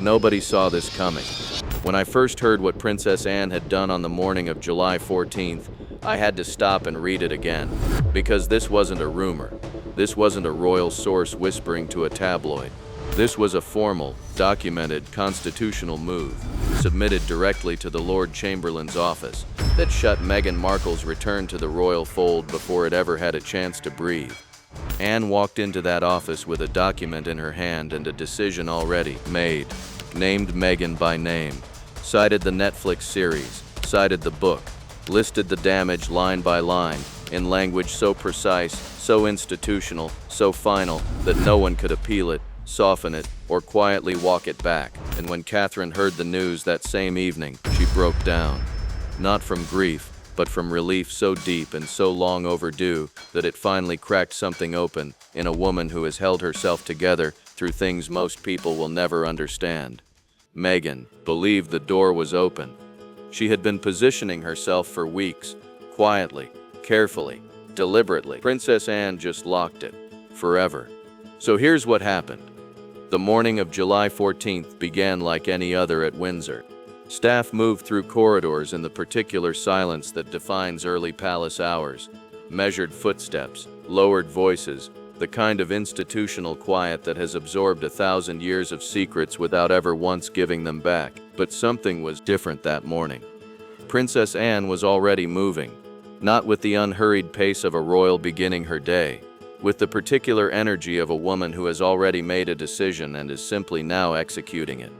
Nobody saw this coming. When I first heard what Princess Anne had done on the morning of July 14th, I had to stop and read it again, because this wasn't a rumor. This wasn't a royal source whispering to a tabloid. This was a formal, documented, constitutional move, submitted directly to the Lord Chamberlain's office, that shut Meghan Markle's return to the royal fold before it ever had a chance to breathe. Anne walked into that office with a document in her hand and a decision already made. Named Meghan by name, cited the Netflix series, cited the book, listed the damage line by line, in language so precise, so institutional, so final, that no one could appeal it, soften it, or quietly walk it back. And when Catherine heard the news that same evening, she broke down. Not from grief, but from relief so deep and so long overdue that it finally cracked something open in a woman who has held herself together through things most people will never understand. Meghan believed the door was open. She had been positioning herself for weeks, quietly, carefully, deliberately. Princess Anne just locked it, forever. So here's what happened. The morning of July 14th began like any other at Windsor. Staff moved through corridors in the particular silence that defines early palace hours. Measured footsteps, lowered voices, the kind of institutional quiet that has absorbed 1,000 years of secrets without ever once giving them back. But something was different that morning. Princess Anne was already moving, not with the unhurried pace of a royal beginning her day, with the particular energy of a woman who has already made a decision and is simply now executing it.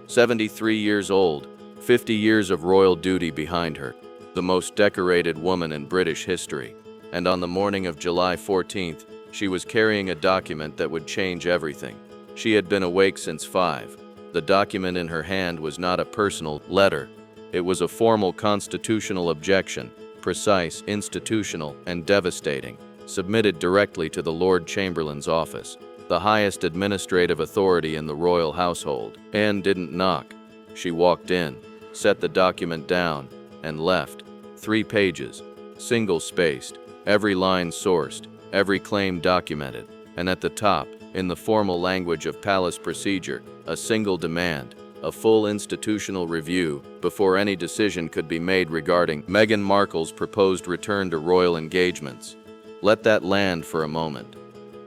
73 years old, 50 years of royal duty behind her, the most decorated woman in British history. And on the morning of July 14th, she was carrying a document that would change everything. She had been awake since 5. The document in her hand was not a personal letter. It was a formal constitutional objection, precise, institutional, and devastating, submitted directly to the Lord Chamberlain's office, the highest administrative authority in the royal household. Anne didn't knock. She walked in, set the document down, and left. 3 pages, single-spaced, every line sourced, every claim documented, and at the top, in the formal language of palace procedure, a single demand, a full institutional review before any decision could be made regarding Meghan Markle's proposed return to royal engagements. Let that land for a moment.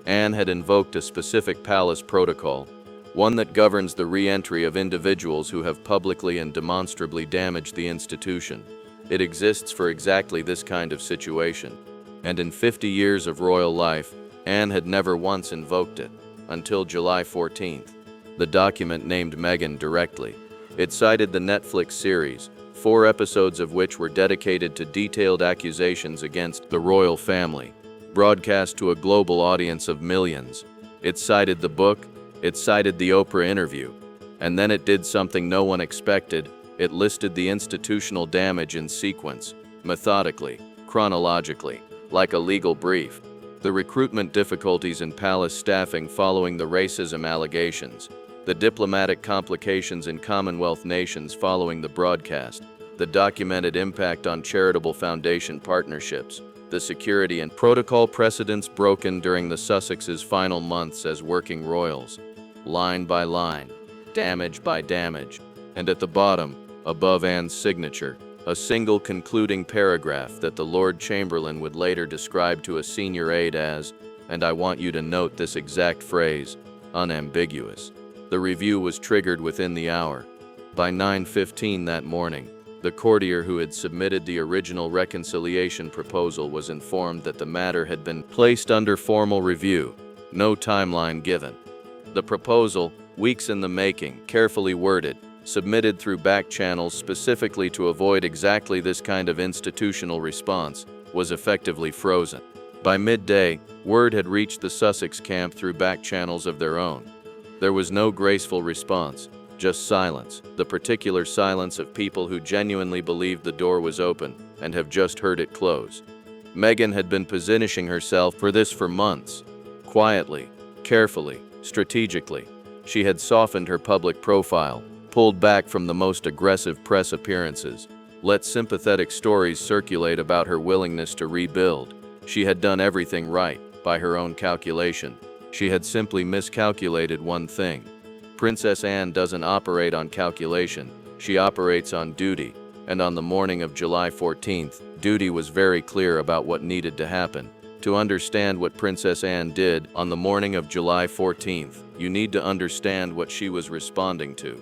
Anne had invoked a specific palace protocol, one that governs the re-entry of individuals who have publicly and demonstrably damaged the institution. It exists for exactly this kind of situation. And in 50 years of royal life, Anne had never once invoked it, until July 14th. The document named Meghan directly. It cited the Netflix series, 4 episodes of which were dedicated to detailed accusations against the royal family, broadcast to a global audience of millions. It cited the book, it cited the Oprah interview, and then it did something no one expected. It listed the institutional damage in sequence, methodically, chronologically, like a legal brief. The recruitment difficulties in palace staffing following the racism allegations, the diplomatic complications in Commonwealth nations following the broadcast, the documented impact on charitable foundation partnerships, the security and protocol precedents broken during the Sussexes' final months as working royals, line by line, damage by damage, and at the bottom, above Anne's signature, a single concluding paragraph that the Lord Chamberlain would later describe to a senior aide as, and I want you to note this exact phrase, unambiguous. The review was triggered within the hour. By 9:15 that morning, the courtier who had submitted the original reconciliation proposal was informed that the matter had been placed under formal review. No timeline given. The proposal, weeks in the making, carefully worded, submitted through back channels specifically to avoid exactly this kind of institutional response, was effectively frozen. By midday, word had reached the Sussex camp through back channels of their own. There was no graceful response, just silence, the particular silence of people who genuinely believed the door was open and have just heard it close. Meghan had been positioning herself for this for months. Quietly, carefully, strategically, she had softened her public profile, pulled back from the most aggressive press appearances, let sympathetic stories circulate about her willingness to rebuild. She had done everything right, by her own calculation. She had simply miscalculated one thing. Princess Anne doesn't operate on calculation, she operates on duty, and on the morning of July 14th, duty was very clear about what needed to happen. To understand what Princess Anne did on the morning of July 14th, you need to understand what she was responding to.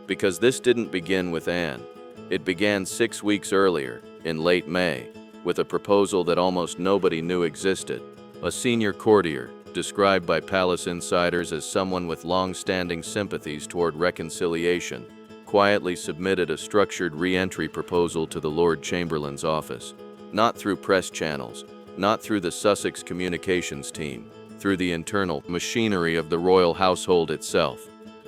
Because this didn't begin with Anne. It began 6 weeks earlier, in late May, with a proposal that almost nobody knew existed. A senior courtier, described by palace insiders as someone with long-standing sympathies toward reconciliation, quietly submitted a structured re-entry proposal to the Lord Chamberlain's office. Not through press channels, not through the Sussex communications team, through the internal machinery of the royal household itself,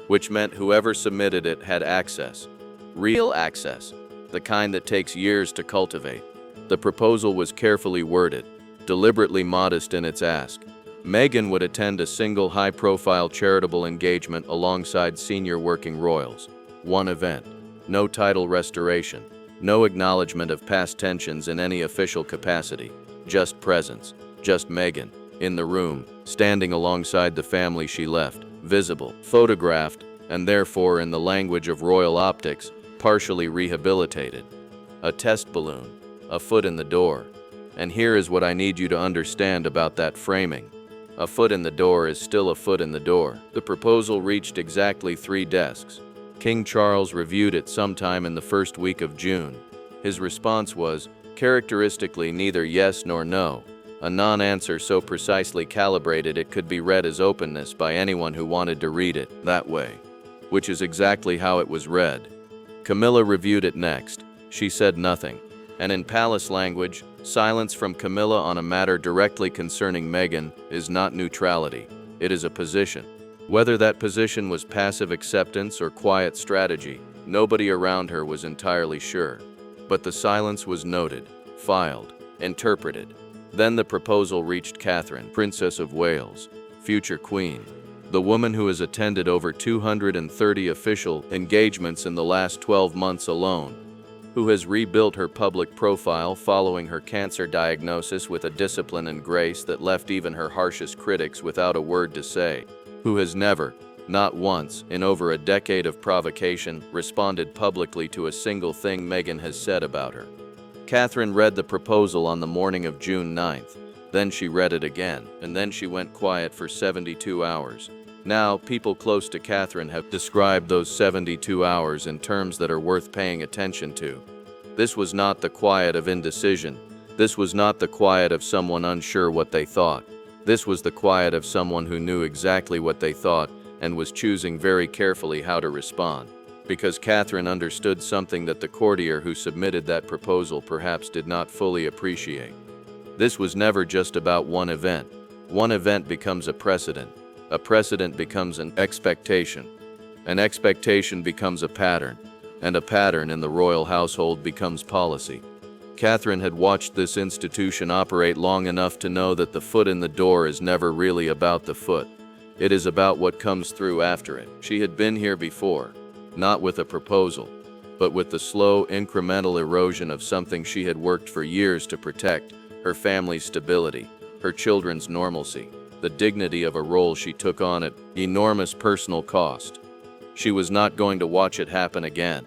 which meant whoever submitted it had access. Real access, the kind that takes years to cultivate. The proposal was carefully worded, deliberately modest in its ask. Meghan would attend a single high-profile charitable engagement alongside senior working royals. One event. No title restoration. No acknowledgement of past tensions in any official capacity. Just presence. Just Meghan, in the room, standing alongside the family she left, visible, photographed, and therefore, in the language of royal optics, partially rehabilitated. A test balloon. A foot in the door. And here is what I need you to understand about that framing. A foot in the door is still a foot in the door. The proposal reached exactly 3 desks. King Charles reviewed it sometime in the first week of June. His response was, characteristically, neither yes nor no, a non-answer so precisely calibrated it could be read as openness by anyone who wanted to read it that way, which is exactly how it was read. Camilla reviewed it next. She said nothing. And in palace language, silence from Camilla on a matter directly concerning Meghan is not neutrality. It is a position. Whether that position was passive acceptance or quiet strategy, nobody around her was entirely sure. But the silence was noted, filed, interpreted. Then the proposal reached Catherine, Princess of Wales, future Queen, the woman who has attended over 230 official engagements in the last 12 months alone, who has rebuilt her public profile following her cancer diagnosis with a discipline and grace that left even her harshest critics without a word to say, who has never, not once, in over a decade of provocation, responded publicly to a single thing Meghan has said about her. Catherine read the proposal on the morning of June 9th. Then she read it again, and then she went quiet for 72 hours. Now, people close to Catherine have described those 72 hours in terms that are worth paying attention to. This was not the quiet of indecision. This was not the quiet of someone unsure what they thought. This was the quiet of someone who knew exactly what they thought and was choosing very carefully how to respond. Because Catherine understood something that the courtier who submitted that proposal perhaps did not fully appreciate. This was never just about one event. One event becomes a precedent. A precedent becomes an expectation. An expectation becomes a pattern. And a pattern in the royal household becomes policy. Catherine had watched this institution operate long enough to know that the foot in the door is never really about the foot. It is about what comes through after it. She had been here before, not with a proposal, but with the slow, incremental erosion of something she had worked for years to protect, her family's stability, her children's normalcy, the dignity of a role she took on at enormous personal cost. She was not going to watch it happen again.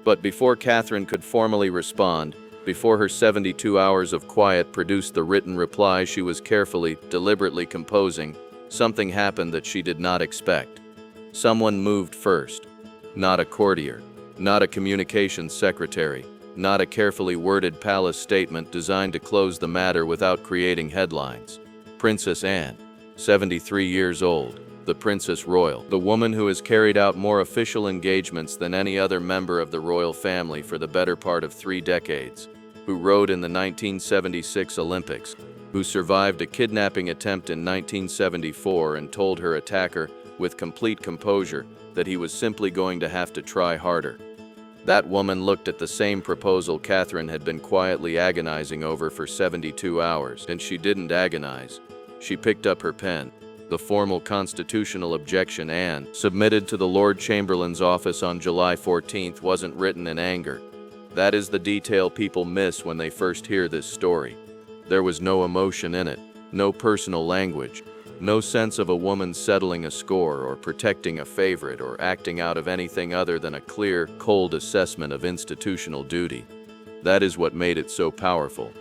But before Catherine could formally respond, before her 72 hours of quiet produced the written reply she was carefully, deliberately composing, something happened that she did not expect. Someone moved first. Not a courtier, not a communications secretary, not a carefully worded palace statement designed to close the matter without creating headlines. Princess Anne, 73 years old, the Princess Royal, the woman who has carried out more official engagements than any other member of the royal family for the better part of 3 decades, who rode in the 1976 Olympics, who survived a kidnapping attempt in 1974 and told her attacker, with complete composure, that he was simply going to have to try harder. That woman looked at the same proposal Catherine had been quietly agonizing over for 72 hours, and she didn't agonize. She picked up her pen. The formal constitutional objection Anne submitted to the Lord Chamberlain's office on July 14th wasn't written in anger. That is the detail people miss when they first hear this story. There was no emotion in it, no personal language, No sense of a woman settling a score or protecting a favorite or acting out of anything other than a clear, cold assessment of institutional duty. That is what made it so powerful.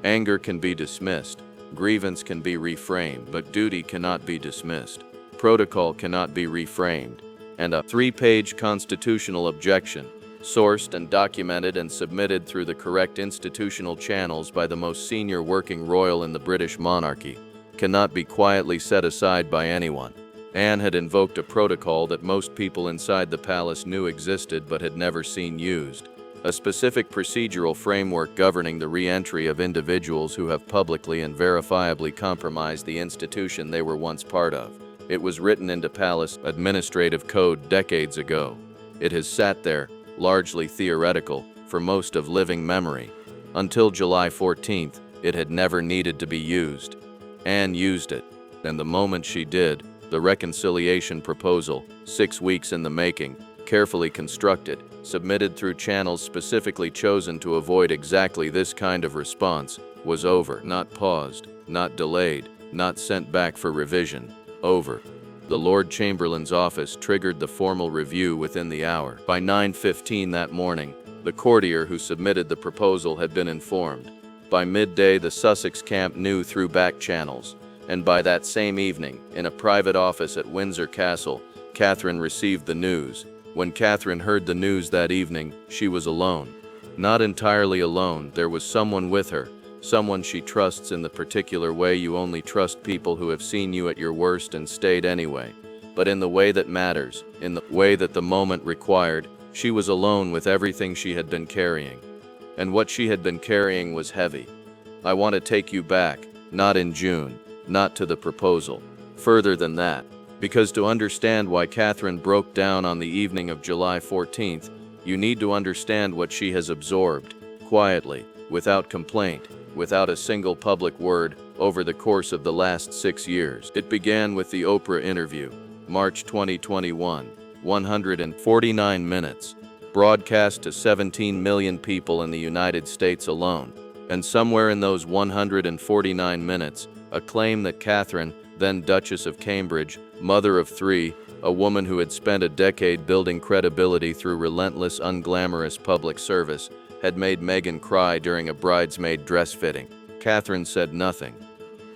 Anger can be dismissed, grievance can be reframed, but duty cannot be dismissed. Protocol cannot be reframed. And a 3-page constitutional objection, sourced and documented and submitted through the correct institutional channels by the most senior working royal in the British monarchy, cannot be quietly set aside by anyone. Anne had invoked a protocol that most people inside the palace knew existed but had never seen used. A specific procedural framework governing the re-entry of individuals who have publicly and verifiably compromised the institution they were once part of. It was written into palace administrative code decades ago. It has sat there, largely theoretical, for most of living memory. Until July 14th, it had never needed to be used. Anne used it, and the moment she did, the reconciliation proposal, 6 weeks in the making, carefully constructed, submitted through channels specifically chosen to avoid exactly this kind of response, was over, not paused, not delayed, not sent back for revision, over. The Lord Chamberlain's office triggered the formal review within the hour. By 9:15 that morning, the courtier who submitted the proposal had been informed. By midday, the Sussex camp knew through back channels, and by that same evening, in a private office at Windsor Castle, Catherine received the news. When Catherine heard the news that evening, she was alone. Not entirely alone, there was someone with her, someone she trusts in the particular way you only trust people who have seen you at your worst and stayed anyway. But in the way that matters, in the way that the moment required, she was alone with everything she had been carrying. And what she had been carrying was heavy. I want to take you back, not in June, not to the proposal. Further than that. Because to understand why Catherine broke down on the evening of July 14th, you need to understand what she has absorbed, quietly, without complaint, without a single public word, over the course of the last 6 years. It began with the Oprah interview, March 2021, 149 minutes, broadcast to 17 million people in the United States alone. And somewhere in those 149 minutes, a claim that Catherine, then Duchess of Cambridge, mother of 3, a woman who had spent a decade building credibility through relentless, unglamorous public service, had made Meghan cry during a bridesmaid dress fitting. Catherine said nothing.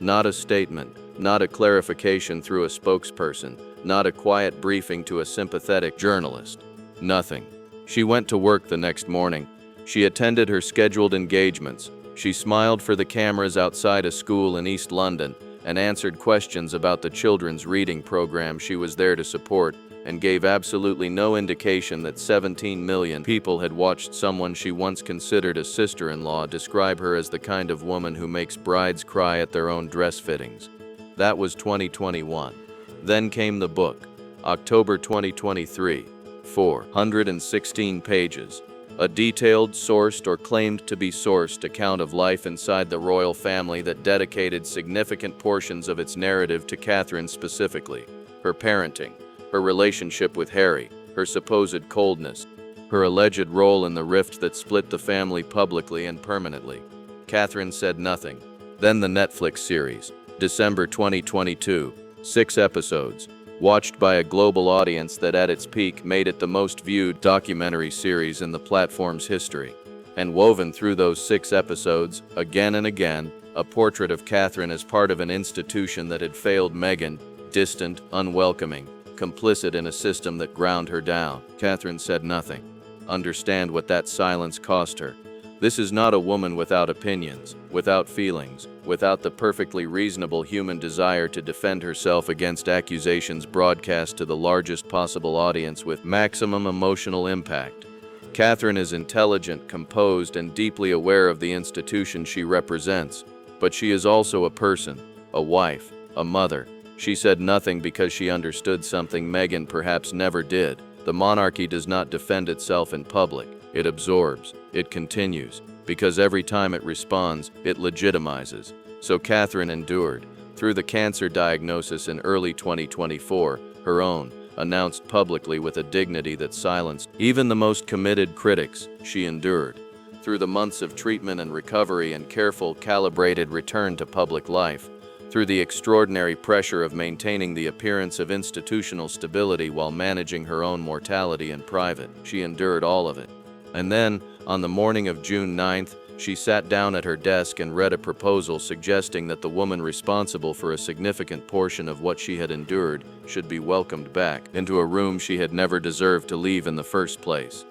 Not a statement, not a clarification through a spokesperson, not a quiet briefing to a sympathetic journalist. Nothing. She went to work the next morning. She attended her scheduled engagements. She smiled for the cameras outside a school in East London and answered questions about the children's reading program she was there to support, and gave absolutely no indication that 17 million people had watched someone she once considered a sister-in-law describe her as the kind of woman who makes brides cry at their own dress fittings. That was 2021. Then came the book, October 2023, 416 pages. A detailed, sourced, or claimed to be sourced account of life inside the royal family that dedicated significant portions of its narrative to Catherine specifically, her parenting, her relationship with Harry, her supposed coldness, her alleged role in the rift that split the family publicly and permanently. Catherine said nothing. Then the Netflix series, December 2022, 6 episodes, watched by a global audience that at its peak made it the most viewed documentary series in the platform's history. And woven through those 6 episodes, again and again, a portrait of Catherine as part of an institution that had failed Meghan, distant, unwelcoming, complicit in a system that ground her down. Catherine said nothing. Understand what that silence cost her. This is not a woman without opinions, without feelings, without the perfectly reasonable human desire to defend herself against accusations broadcast to the largest possible audience with maximum emotional impact. Catherine is intelligent, composed, and deeply aware of the institution she represents, but she is also a person, a wife, a mother. She said nothing because she understood something Meghan perhaps never did. The monarchy does not defend itself in public. It absorbs, it continues, because every time it responds, it legitimizes. So Catherine endured. Through the cancer diagnosis in early 2024, her own, announced publicly with a dignity that silenced even the most committed critics, she endured. Through the months of treatment and recovery and careful, calibrated return to public life, Through the extraordinary pressure of maintaining the appearance of institutional stability while managing her own mortality in private, she endured all of it. And then, on the morning of June 9th, she sat down at her desk and read a proposal suggesting that the woman responsible for a significant portion of what she had endured should be welcomed back into a room she had never deserved to leave in the first place.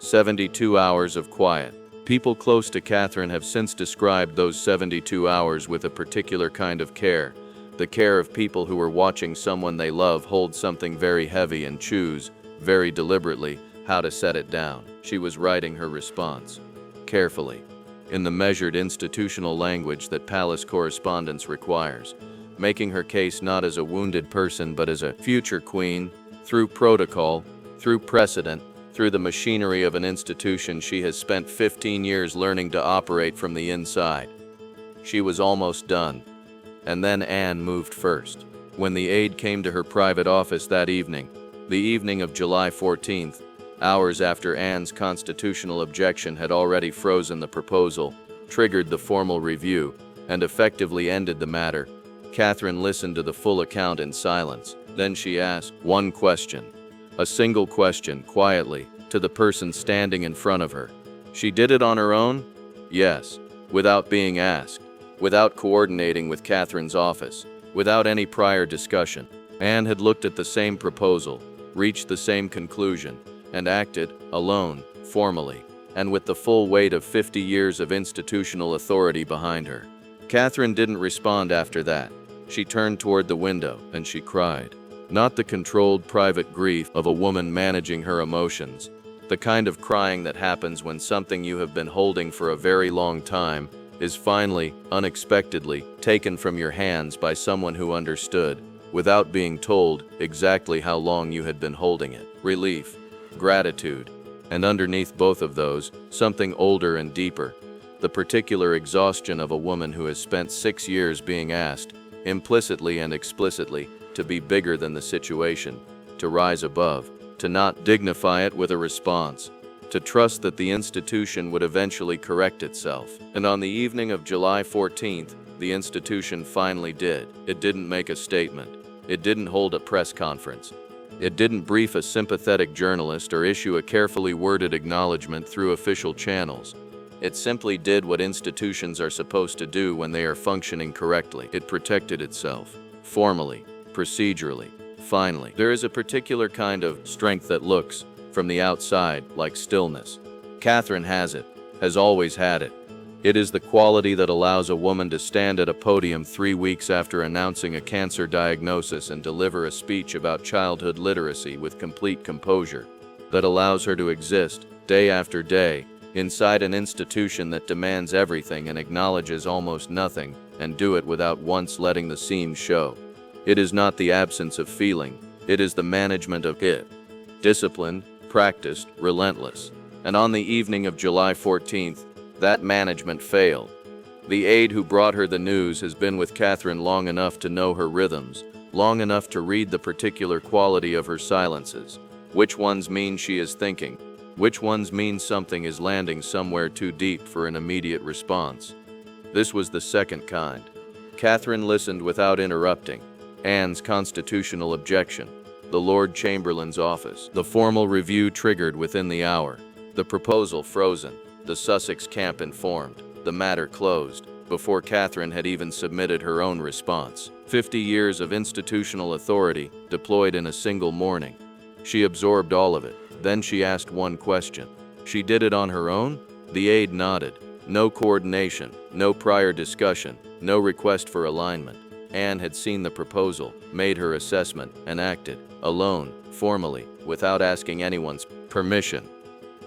72 hours of quiet. People close to Catherine have since described those 72 hours with a particular kind of care, the care of people who are watching someone they love hold something very heavy and choose, very deliberately, how to set it down. She was writing her response, carefully, in the measured institutional language that palace correspondence requires, making her case not as a wounded person but as a future queen, through protocol, through precedent, through the machinery of an institution she has spent 15 years learning to operate from the inside. She was almost done. And then Anne moved first. When the aide came to her private office that evening, the evening of July 14th, hours after Anne's constitutional objection had already frozen the proposal, triggered the formal review, and effectively ended the matter, Catherine listened to the full account in silence. Then she asked one question, a single question, quietly, to the person standing in front of her. She did it on her own? Yes, without being asked, without coordinating with Catherine's office, without any prior discussion. Anne had looked at the same proposal, reached the same conclusion, and acted, alone, formally, and with the full weight of 50 years of institutional authority behind her. Catherine didn't respond after that. She turned toward the window, and she cried. Not the controlled private grief of a woman managing her emotions, the kind of crying that happens when something you have been holding for a very long time is finally, unexpectedly, taken from your hands by someone who understood, without being told exactly how long you had been holding it. Relief, gratitude, and underneath both of those, something older and deeper, the particular exhaustion of a woman who has spent 6 years being asked, implicitly and explicitly, to be bigger than the situation, to rise above, to not dignify it with a response, to trust that the institution would eventually correct itself. And on the evening of July 14th, the institution finally did. It didn't make a statement. It didn't hold a press conference. It didn't brief a sympathetic journalist or issue a carefully worded acknowledgement through official channels. It simply did what institutions are supposed to do when they are functioning correctly. It protected itself, formally, procedurally, finally. There is a particular kind of strength that looks, from the outside, like stillness. Catherine has it, has always had it. It is the quality that allows a woman to stand at a podium 3 weeks after announcing a cancer diagnosis and deliver a speech about childhood literacy with complete composure, that allows her to exist, day after day, inside an institution that demands everything and acknowledges almost nothing, and do it without once letting the seams show. It is not the absence of feeling, it is the management of it. Disciplined, practiced, relentless. And on the evening of July 14th, that management failed. The aide who brought her the news has been with Catherine long enough to know her rhythms, long enough to read the particular quality of her silences. Which ones mean she is thinking? Which ones mean something is landing somewhere too deep for an immediate response? This was the second kind. Catherine listened without interrupting. Anne's constitutional objection, the Lord Chamberlain's office, the formal review triggered within the hour, the proposal frozen, the Sussex camp informed, the matter closed, before Catherine had even submitted her own response. 50 years of institutional authority deployed in a single morning. She absorbed all of it. Then she asked one question. She did it on her own? The aide nodded. No coordination, no prior discussion, no request for alignment. Anne had seen the proposal, made her assessment, and acted, alone, formally, without asking anyone's permission.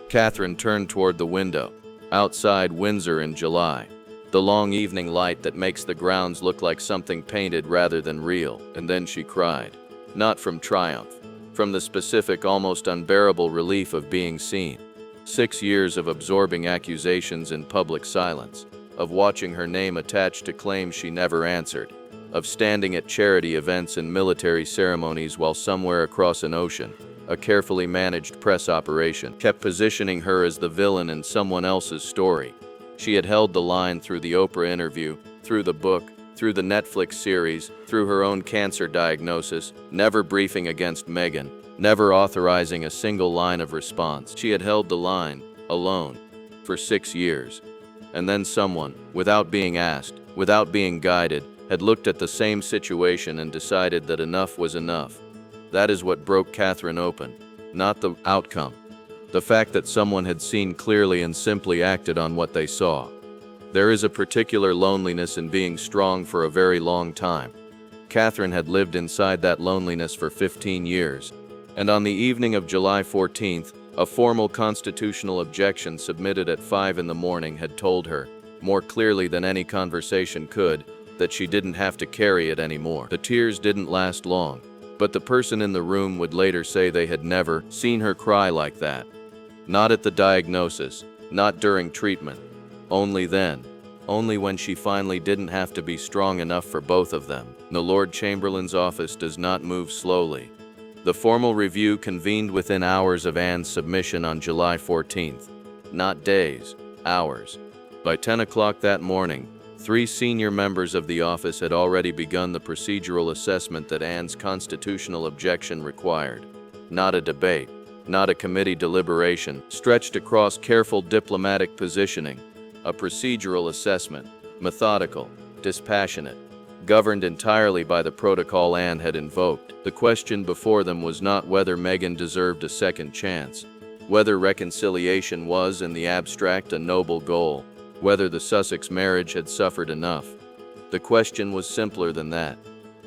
Catherine turned toward the window. Outside Windsor in July. The long evening light that makes the grounds look like something painted rather than real. And then she cried. Not from triumph. From the specific, almost unbearable relief of being seen. 6 years of absorbing accusations in public silence. Of watching her name attached to claims she never answered. Of standing at charity events and military ceremonies while somewhere across an ocean, a carefully managed press operation kept positioning her as the villain in someone else's story. She had held the line through the Oprah interview, through the book, through the Netflix series, through her own cancer diagnosis, never briefing against Meghan, never authorizing a single line of response. She had held the line, alone, for 6 years. And then someone, without being asked, without being guided, had looked at the same situation and decided that enough was enough. That is what broke Catherine open, not the outcome. The fact that someone had seen clearly and simply acted on what they saw. There is a particular loneliness in being strong for a very long time. Catherine had lived inside that loneliness for 15 years, and on the evening of July 14th, a formal constitutional objection submitted at 5 in the morning had told her, more clearly than any conversation could, that she didn't have to carry it anymore. The tears didn't last long, but the person in the room would later say they had never seen her cry like that. Not at the diagnosis, not during treatment. Only then. Only when she finally didn't have to be strong enough for both of them. The Lord Chamberlain's office does not move slowly. The formal review convened within hours of Anne's submission on July 14th. Not days, hours. By 10 o'clock that morning, 3 senior members of the office had already begun the procedural assessment that Anne's constitutional objection required. Not a debate, not a committee deliberation, stretched across careful diplomatic positioning. A procedural assessment, methodical, dispassionate, governed entirely by the protocol Anne had invoked. The question before them was not whether Meghan deserved a second chance, whether reconciliation was, in the abstract, a noble goal, whether the Sussex marriage had suffered enough. The question was simpler than that.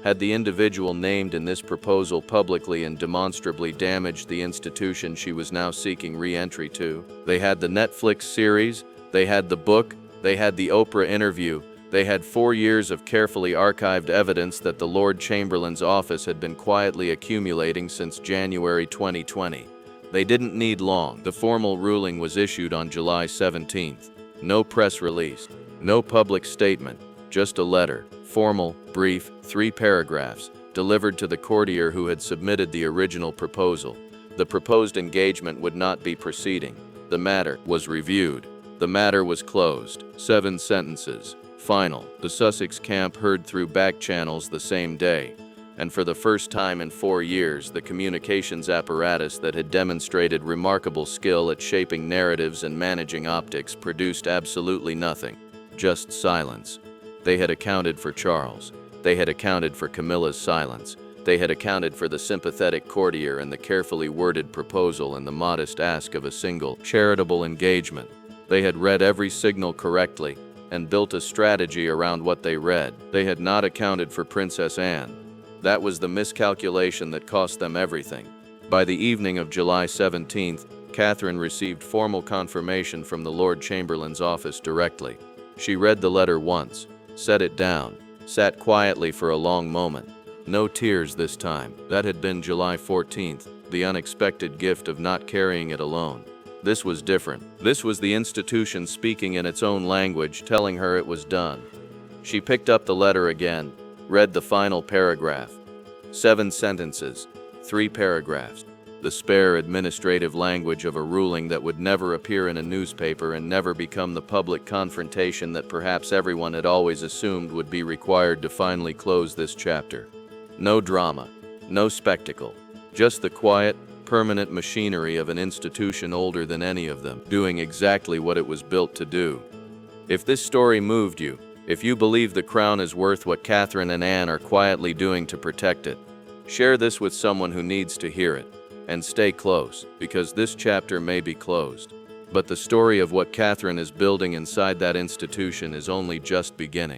Had the individual named in this proposal publicly and demonstrably damaged the institution she was now seeking re-entry to? They had the Netflix series, they had the book, they had the Oprah interview, they had 4 years of carefully archived evidence that the Lord Chamberlain's office had been quietly accumulating since January 2020. They didn't need long. The formal ruling was issued on July 17th. No press release, no public statement, just a letter, formal, brief, 3 paragraphs, delivered to the courtier who had submitted the original proposal. The proposed engagement would not be proceeding. The matter was reviewed. The matter was closed. 7 sentences. Final. The Sussex camp heard through back channels the same day, and for the first time in 4 years, the communications apparatus that had demonstrated remarkable skill at shaping narratives and managing optics produced absolutely nothing. Just silence. They had accounted for Charles. They had accounted for Camilla's silence. They had accounted for the sympathetic courtier and the carefully worded proposal and the modest ask of a single, charitable engagement. They had read every signal correctly and built a strategy around what they read. They had not accounted for Princess Anne. That was the miscalculation that cost them everything. By the evening of July 17th, Catherine received formal confirmation from the Lord Chamberlain's office directly. She read the letter once, set it down, sat quietly for a long moment. No tears this time. That had been July 14th, the unexpected gift of not carrying it alone. This was different. This was the institution speaking in its own language, telling her it was done. She picked up the letter again, read the final paragraph. 7 sentences, 3 paragraphs. The spare administrative language of a ruling that would never appear in a newspaper and never become the public confrontation that perhaps everyone had always assumed would be required to finally close this chapter. No drama, no spectacle, just the quiet, permanent machinery of an institution older than any of them, doing exactly what it was built to do. If this story moved you, if you believe the crown is worth what Catherine and Anne are quietly doing to protect it, share this with someone who needs to hear it, and stay close, because this chapter may be closed. But the story of what Catherine is building inside that institution is only just beginning.